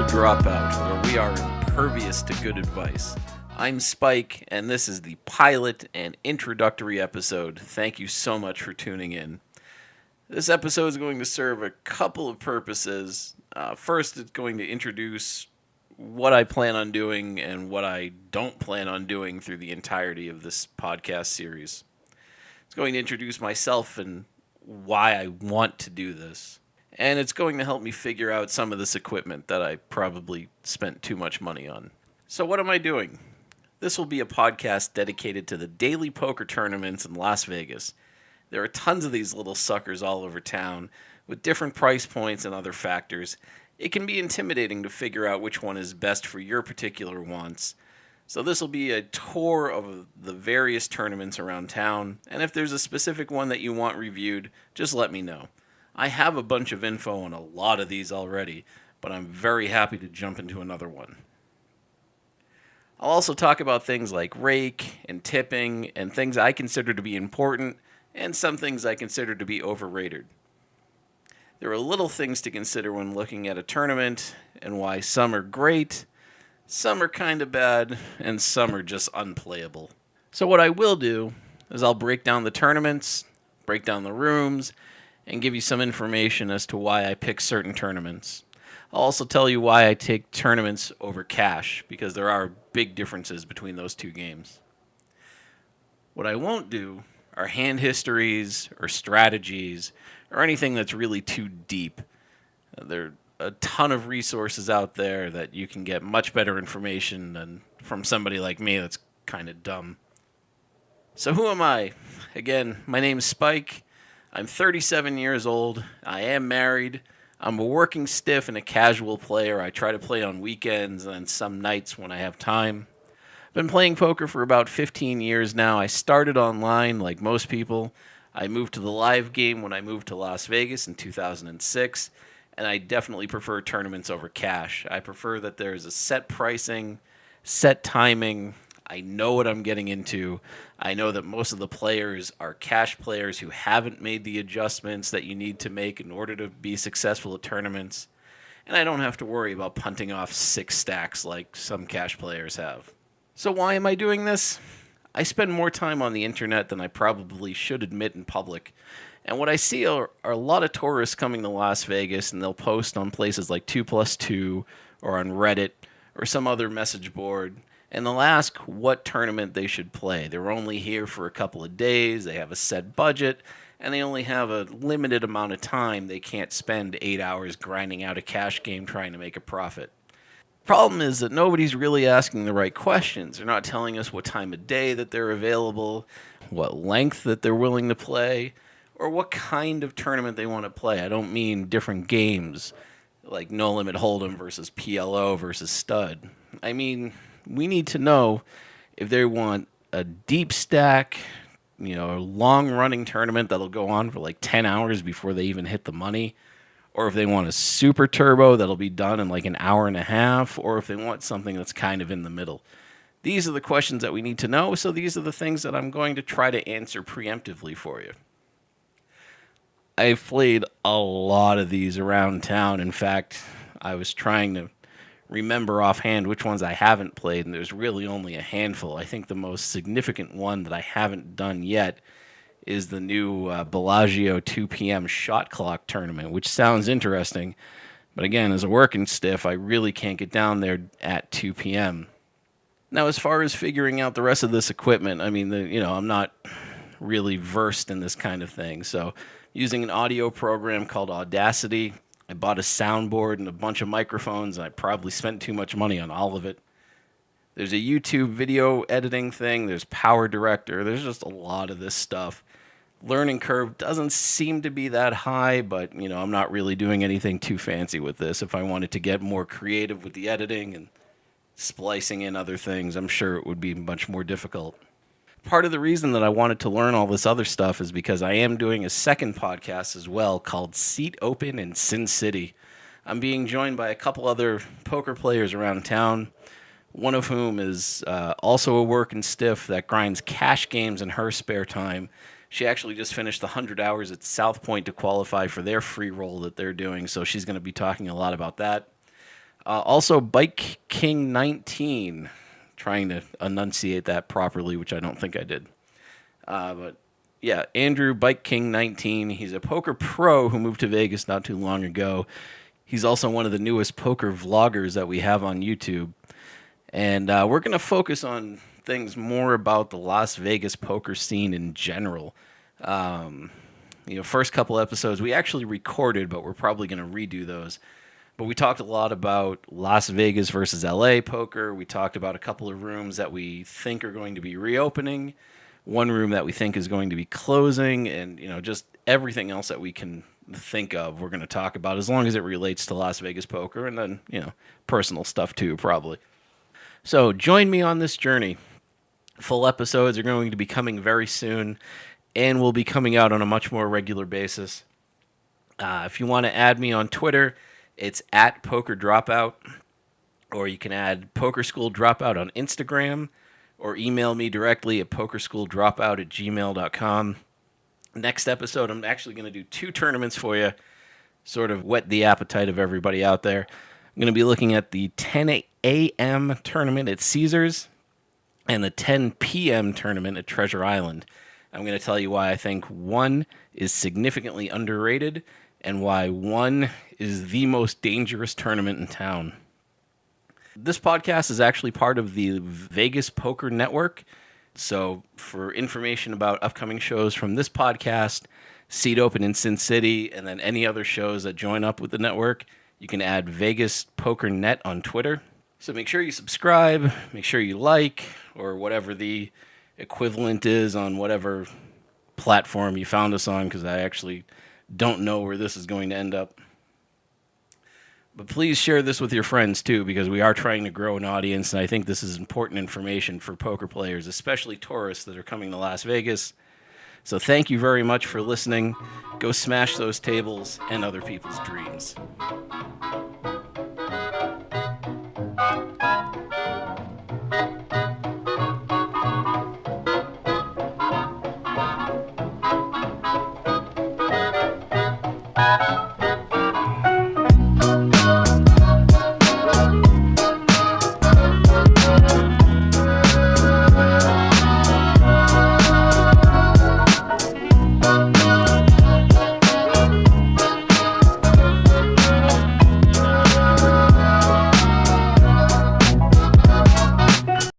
Dropout, where we are impervious to good advice. I'm Spike, and this is the pilot and introductory episode. Thank you so much for tuning in. This episode is going to serve a couple of purposes. First, it's going to introduce what I plan on doing and what I don't plan on doing through the entirety of this podcast series. It's going to introduce myself and why I want to do this. And it's going to help me figure out some of this equipment that I probably spent too much money on. So what am I doing? This will be a podcast dedicated to the daily poker tournaments in Las Vegas. There are tons of these little suckers all over town with different price points and other factors. It can be intimidating to figure out which one is best for your particular wants. So this will be a tour of the various tournaments around town, and if there's a specific one that you want reviewed, just let me know. I have a bunch of info on a lot of these already, but I'm very happy to jump into another one. I'll also talk about things like rake and tipping and things I consider to be important and some things I consider to be overrated. There are little things to consider when looking at a tournament and why some are great, some are kind of bad, and some are just unplayable. So what I will do is I'll break down the tournaments, break down the rooms, and give you some information as to why I pick certain tournaments. I'll also tell you why I take tournaments over cash, because there are big differences between those two games. What I won't do are hand histories or strategies or anything that's really too deep. There are a ton of resources out there that you can get much better information than from somebody like me that's kind of dumb. So who am I? Again, my name's Spike. I'm 37 years old. I am married. I'm a working stiff and a casual player. I try to play on weekends and some nights when I have time. I've been playing poker for about 15 years now. I started online like most people. I moved to the live game when I moved to Las Vegas in 2006, and I definitely prefer tournaments over cash. I prefer that there's a set pricing, set timing. I know what I'm getting into. I know that most of the players are cash players who haven't made the adjustments that you need to make in order to be successful at tournaments. And I don't have to worry about punting off 6 stacks like some cash players have. So why am I doing this? I spend more time on the internet than I probably should admit in public. And what I see are a lot of tourists coming to Las Vegas, and they'll post on places like 2plus2 or on Reddit or some other message board, and they'll ask what tournament they should play. They're only here for a couple of days, they have a set budget, and they only have a limited amount of time. They can't spend 8 hours grinding out a cash game trying to make a profit. Problem is that nobody's really asking the right questions. They're not telling us what time of day that they're available, what length that they're willing to play, or what kind of tournament they want to play. I don't mean different games, like No Limit Hold'em versus PLO versus Stud. I mean, we need to know if they want a deep stack, a long-running tournament that'll go on for like 10 hours before they even hit the money, or if they want a super turbo that'll be done in like an hour and a half, or if they want something that's kind of in the middle. These are the questions that we need to know, so these are the things that I'm going to try to answer preemptively for you. I've played a lot of these around town. In fact, I was trying to remember offhand which ones I haven't played, and there's really only a handful. I think the most significant one that I haven't done yet is the new Bellagio 2 p.m. shot clock tournament, which sounds interesting. But again, as a working stiff, I really can't get down there at 2 p.m. Now, as far as figuring out the rest of this equipment, I mean, I'm not really versed in this kind of thing. So using an audio program called Audacity, I bought a soundboard and a bunch of microphones, and I probably spent too much money on all of it. There's a YouTube video editing thing. There's Power Director. There's just a lot of this stuff. Learning curve doesn't seem to be that high, but, I'm not really doing anything too fancy with this. If I wanted to get more creative with the editing and splicing in other things, I'm sure it would be much more difficult. Part of the reason that I wanted to learn all this other stuff is because I am doing a second podcast as well called Seat Open in Sin City. I'm being joined by a couple other poker players around town, one of whom is also a working stiff that grinds cash games in her spare time. She actually just finished the 100 hours at South Point to qualify for their free roll that they're doing, so she's going to be talking a lot about that. Also, Bike King 19, trying to enunciate that properly, which I don't think I did. But yeah, Andrew Bike King 19, he's a poker pro who moved to Vegas not too long ago. He's also one of the newest poker vloggers that we have on YouTube. And we're going to focus on things more about the Las Vegas poker scene in general. First couple episodes we actually recorded, but we're probably going to redo those. But we talked a lot about Las Vegas versus LA poker. We talked about a couple of rooms that we think are going to be reopening, one room that we think is going to be closing, and just everything else that we can think of we're going to talk about, as long as it relates to Las Vegas poker, and then personal stuff too, probably. So join me on this journey. Full episodes are going to be coming very soon, and will be coming out on a much more regular basis. If you want to add me on Twitter, it's at Poker Dropout, or you can add Poker School Dropout on Instagram, or email me directly at pokerschooldropout@gmail.com. Next episode, I'm actually going to do 2 tournaments for you, sort of whet the appetite of everybody out there. I'm going to be looking at the 10 a.m. tournament at Caesars and the 10 p.m. tournament at Treasure Island. I'm going to tell you why I think one is significantly underrated and why one is the most dangerous tournament in town. This podcast is actually part of the Vegas Poker Network. So for information about upcoming shows from this podcast, Seat Open in Sin City, and then any other shows that join up with the network, you can add Vegas Poker Net on Twitter. So make sure you subscribe, make sure you like, or whatever the equivalent is on whatever platform you found us on, because I actually don't know where this is going to end up. But please share this with your friends too, because we are trying to grow an audience, and I think this is important information for poker players, especially tourists that are coming to Las Vegas. So thank you very much for listening. Go smash those tables and other people's dreams.